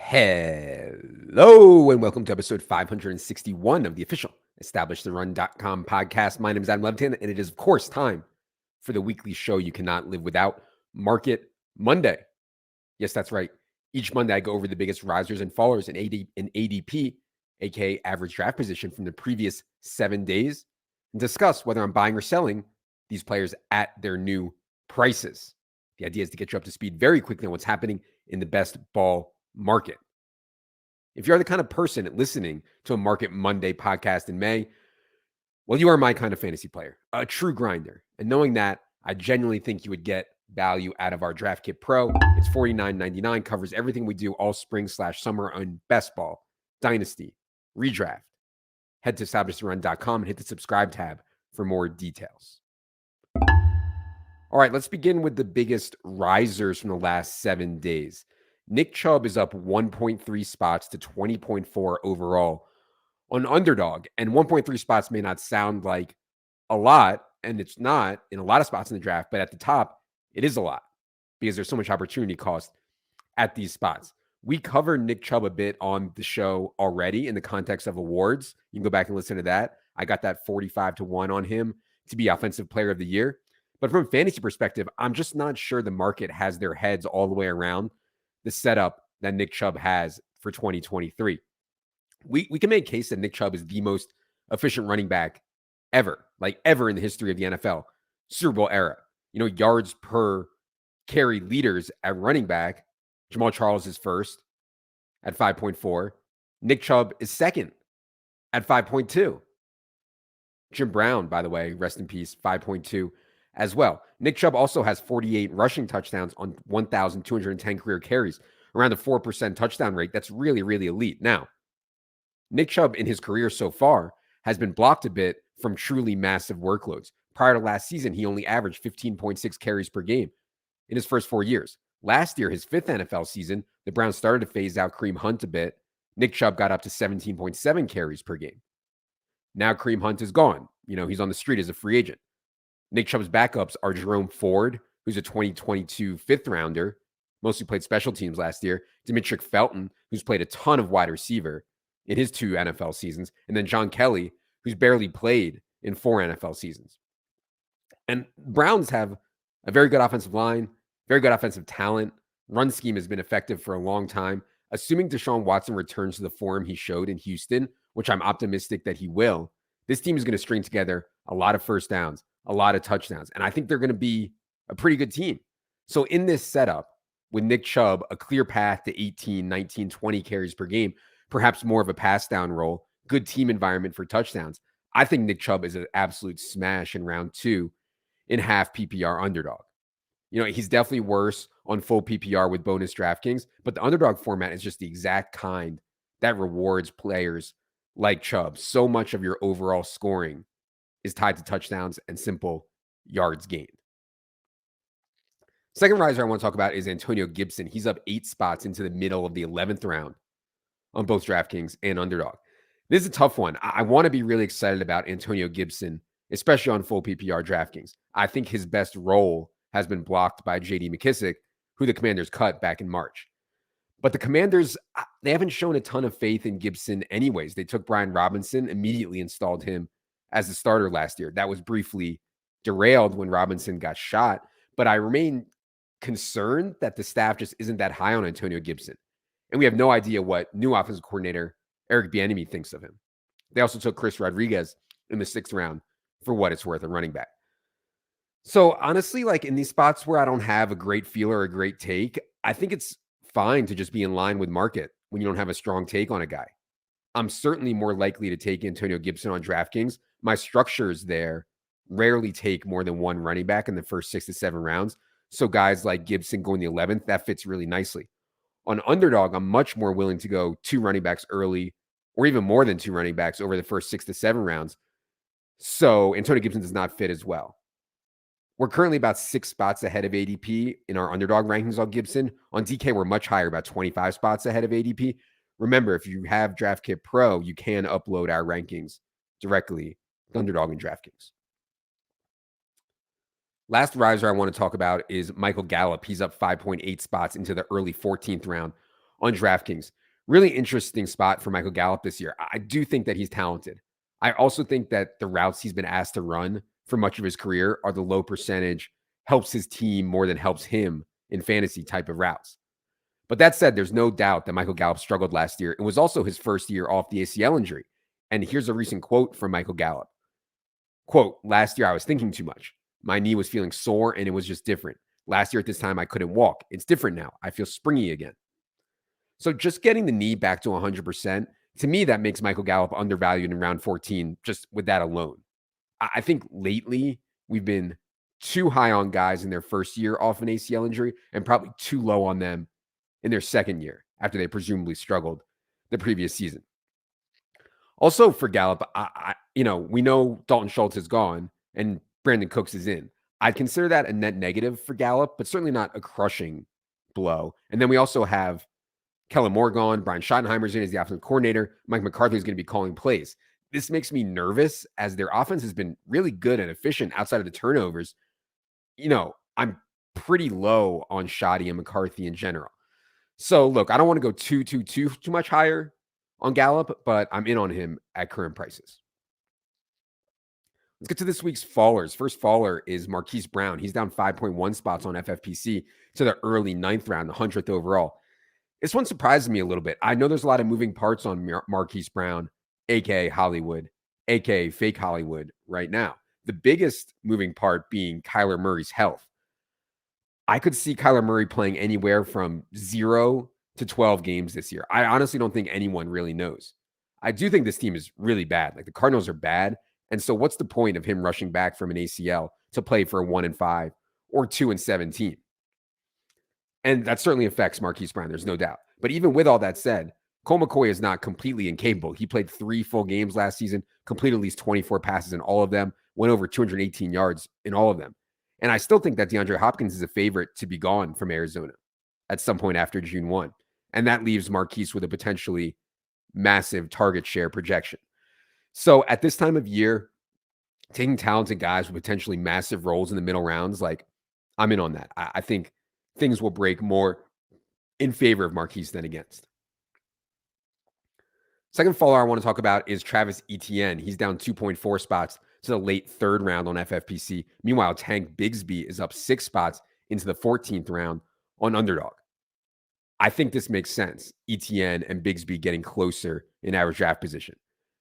Hello and welcome to episode 561 of the official EstablishTheRun.com podcast. My name is Adam Levitan, and it is, of course, time for the weekly show you cannot live without, Market Monday. Yes, that's right. Each Monday, I go over the biggest risers and fallers in ADP, aka average draft position from the previous 7 days, and discuss whether I'm buying or selling these players at their new prices. The idea is to get you up to speed very quickly on what's happening in the best ball market. If you're the kind of person listening to a Market Monday podcast in May, well, you are my kind of fantasy player, a true grinder. And knowing that, I genuinely think you would get value out of our Draft Kit Pro. It's $49.99, covers everything we do all spring/summer on best ball, Dynasty, redraft. Head to EstablishTheRun.com and hit the subscribe tab for more details. All right, let's begin with the biggest risers from the last 7 days. Nick Chubb is up 1.3 spots to 20.4 overall on Underdog. And 1.3 spots may not sound like a lot, and it's not in a lot of spots in the draft, but at the top, it is a lot because there's so much opportunity cost at these spots. We covered Nick Chubb a bit on the show already in the context of awards. You can go back and listen to that. I got that 45-1 on him to be Offensive Player of the Year. But from a fantasy perspective, I'm just not sure the market has their heads all the way around the setup that Nick Chubb has for 2023. We can make a case that Nick Chubb is the most efficient running back ever, like ever in the history of the NFL, Super Bowl era. You know, yards per carry leaders at running back, Jamal Charles is first at 5.4. Nick Chubb is second at 5.2. Jim Brown, by the way, rest in peace, 5.2 as well. Nick Chubb also has 48 rushing touchdowns on 1,210 career carries, around a 4% touchdown rate. That's really, really elite. Now, Nick Chubb in his career so far has been blocked a bit from truly massive workloads. Prior to last season, he only averaged 15.6 carries per game in his first 4 years. Last year, his fifth NFL season, the Browns started to phase out Kareem Hunt a bit. Nick Chubb got up to 17.7 carries per game. Now Kareem Hunt is gone. You know, he's on the street as a free agent. Nick Chubb's backups are Jerome Ford, who's a 2022 fifth rounder, mostly played special teams last year, Demetric Felton, who's played a ton of wide receiver in his 2 NFL seasons, and then John Kelly, who's barely played in 4 NFL seasons. And Browns have a very good offensive line, very good offensive talent. Run scheme has been effective for a long time. Assuming Deshaun Watson returns to the form he showed in Houston, which I'm optimistic that he will, this team is going to string together a lot of first downs, a lot of touchdowns. And I think they're going to be a pretty good team. So in this setup, with Nick Chubb, a clear path to 18, 19, 20 carries per game, perhaps more of a pass down role, good team environment for touchdowns, I think Nick Chubb is an absolute smash in round 2 in half PPR Underdog. You know, he's definitely worse on full PPR with bonus DraftKings, but the Underdog format is just the exact kind that rewards players like Chubb. So much of your overall scoring is tied to touchdowns and simple yards gained. Second riser I want to talk about is Antonio Gibson. He's up 8 spots into the middle of the 11th round on both DraftKings and Underdog. This is a tough one. I want to be really excited about Antonio Gibson, especially on full PPR DraftKings. I think his best role has been blocked by J.D. McKissic, who the Commanders cut back in March. But the Commanders, they haven't shown a ton of faith in Gibson anyways. They took Brian Robinson, immediately installed him as the starter last year. That was briefly derailed when Robinson got shot. But I remain concerned that the staff just isn't that high on Antonio Gibson. And we have no idea what new offensive coordinator Eric Bieniemy thinks of him. They also took Chris Rodriguez in the 6th round for what it's worth, a running back. So honestly, like in these spots where I don't have a great feel or a great take, I think it's fine to just be in line with market when you don't have a strong take on a guy. I'm certainly more likely to take Antonio Gibson on DraftKings. My structures there rarely take more than one running back in the first 6 to 7 rounds. So guys like Gibson going the 11th, that fits really nicely. On Underdog, I'm much more willing to go 2 running backs early or even more than 2 running backs over the first 6 to 7 rounds. So Antonio Gibson does not fit as well. We're currently about 6 spots ahead of ADP in our Underdog rankings on Gibson. On DK, we're much higher, about 25 spots ahead of ADP. Remember, if you have DraftKit Pro, you can upload our rankings directly to Underdog and DraftKings. Last riser I want to talk about is Michael Gallup. He's up 5.8 spots into the early 14th round on DraftKings. Really interesting spot for Michael Gallup this year. I do think that he's talented. I also think that the routes he's been asked to run for much of his career are the low percentage, helps his team more than helps him in fantasy type of routes. But that said, there's no doubt that Michael Gallup struggled last year. It was also his first year off the ACL injury. And here's a recent quote from Michael Gallup. Quote, last year I was thinking too much. My knee was feeling sore and it was just different. Last year at this time I couldn't walk. It's different now. I feel springy again. So just getting the knee back to 100%, to me, that makes Michael Gallup undervalued in round 14, just with that alone. I think lately we've been too high on guys in their first year off an ACL injury and probably too low on them in their second year after they presumably struggled the previous season. Also for Gallup, we know Dalton Schultz is gone and Brandon Cooks is in. I'd consider that a net negative for Gallup, but certainly not a crushing blow. And then we also have Kellen Moore gone, Brian Schottenheimer's in as the offensive coordinator. Mike McCarthy is going to be calling plays. This makes me nervous as their offense has been really good and efficient outside of the turnovers. I'm pretty low on Schotty and McCarthy in general. So look, I don't want to go too much higher on Gallup, but I'm in on him at current prices. Let's get to this week's fallers. First faller is Marquise Brown. He's down 5.1 spots on FFPC to the early 9th round, the 100th overall. This one surprises me a little bit. I know there's a lot of moving parts on Marquise Brown, aka Hollywood, aka fake Hollywood right now. The biggest moving part being Kyler Murray's health. I could see Kyler Murray playing anywhere from 0 to 12 games this year. I honestly don't think anyone really knows. I do think this team is really bad. Like the Cardinals are bad. And so what's the point of him rushing back from an ACL to play for a 1-5 or 2-17? And that certainly affects Marquise Brown. There's no doubt. But even with all that said, Colt McCoy is not completely incapable. He played 3 full games last season, completed at least 24 passes in all of them, went over 218 yards in all of them. And I still think that DeAndre Hopkins is a favorite to be gone from Arizona at some point after June 1. And that leaves Marquise with a potentially massive target share projection. So at this time of year, taking talented guys with potentially massive roles in the middle rounds, like I'm in on that. I think things will break more in favor of Marquise than against. Second faller I want to talk about is Travis Etienne. He's down 2.4 spots to the late 3rd round on FFPC. Meanwhile, Tank Bigsby is up 6 spots into the 14th round on Underdog. I think this makes sense. Etienne and Bigsby getting closer in average draft position.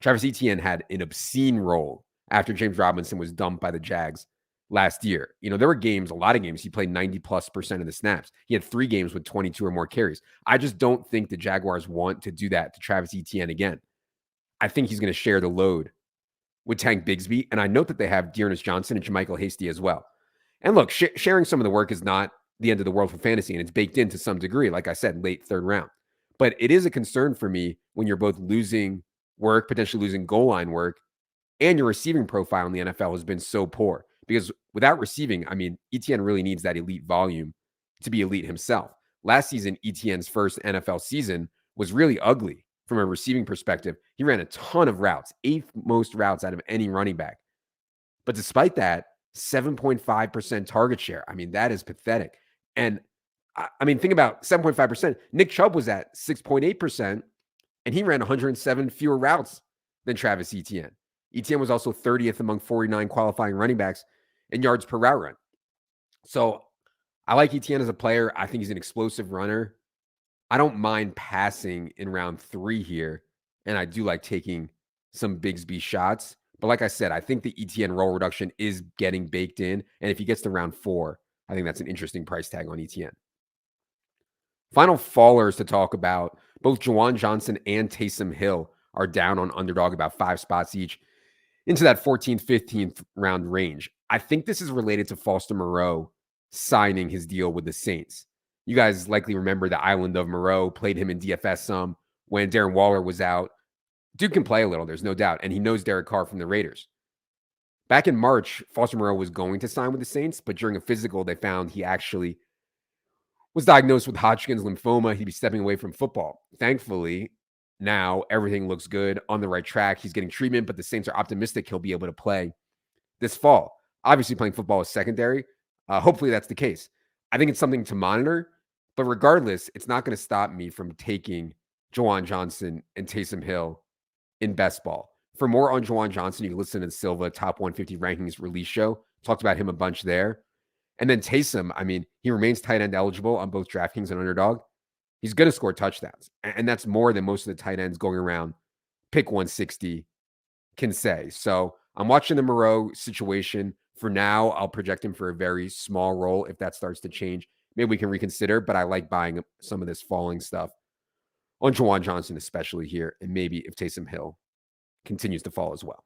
Travis Etienne had an obscene role after James Robinson was dumped by the Jags last year. There were games, a lot of games, he played 90+% of the snaps. He had 3 games with 22 or more carries. I just don't think the Jaguars want to do that to Travis Etienne again. I think he's going to share the load with Tank Bigsby. And I note that they have Dearness Johnson and Jermichael Hasty as well. And look, sharing some of the work is not the end of the world for fantasy, and it's baked in to some degree, like I said, late 3rd round. But it is a concern for me when you're both losing work, potentially losing goal line work, and your receiving profile in the NFL has been so poor. Because without receiving, Etienne really needs that elite volume to be elite himself. Last season, Etienne's first NFL season was really ugly from a receiving perspective. He ran a ton of routes, 8th most routes out of any running back. But despite that, 7.5% target share. That is pathetic. And think about 7.5%. Nick Chubb was at 6.8%, and he ran 107 fewer routes than Travis Etienne. Etienne was also 30th among 49 qualifying running backs in yards per route run. So I like Etienne as a player. I think he's an explosive runner. I don't mind passing in round 3 here, and I do like taking some Bigsby shots. But like I said, I think the Etienne role reduction is getting baked in, and if he gets to round 4, I think that's an interesting price tag on Etienne. Final fallers to talk about, both Juwan Johnson and Taysom Hill are down on Underdog about 5 spots each into that 14th, 15th round range. I think this is related to Foster Moreau signing his deal with the Saints. You guys likely remember the island of Moreau, played him in DFS some when Darren Waller was out. Dude can play a little, there's no doubt, and he knows Derek Carr from the Raiders. Back in March, Foster Moreau was going to sign with the Saints, but during a physical, they found he actually was diagnosed with Hodgkin's lymphoma. He'd be stepping away from football. Thankfully, now everything looks good, on the right track. He's getting treatment, but the Saints are optimistic he'll be able to play this fall. Obviously, playing football is secondary. Hopefully, that's the case. I think it's something to monitor, But regardless, it's not going to stop me from taking Juwan Johnson and Taysom Hill in best ball. For more on Juwan Johnson, you can listen to the Silva Top 150 Rankings release show. Talked about him a bunch there. And then Taysom, I mean, he remains tight end eligible on both DraftKings and Underdog. He's going to score touchdowns. And that's more than most of the tight ends going around pick 160 can say. So I'm watching the Moreau situation. For now, I'll project him for a very small role. If that starts to change, maybe we can reconsider. But I like buying some of this falling stuff on Juwan Johnson, especially here. And maybe if Taysom Hill continues to fall as well.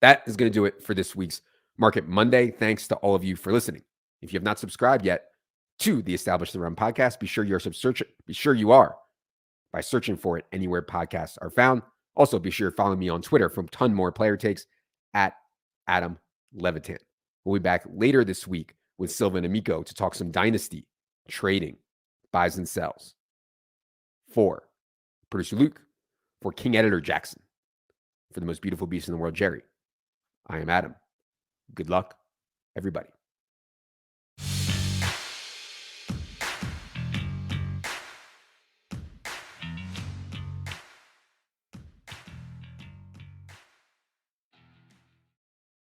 That is going to do it for this week's Market Monday. Thanks to all of you for listening. If you have not subscribed yet to the Establish the Run podcast, be sure you are by searching for it anywhere podcasts are found. Also, be sure to follow me on Twitter for a ton more player takes at Adam Levitan. We'll be back later this week with Silva and Amico to talk some Dynasty, trading, buys and sells. For producer Luke, for King Editor Jackson, for the most beautiful beast in the world, Jerry, I am Adam. Good luck, everybody.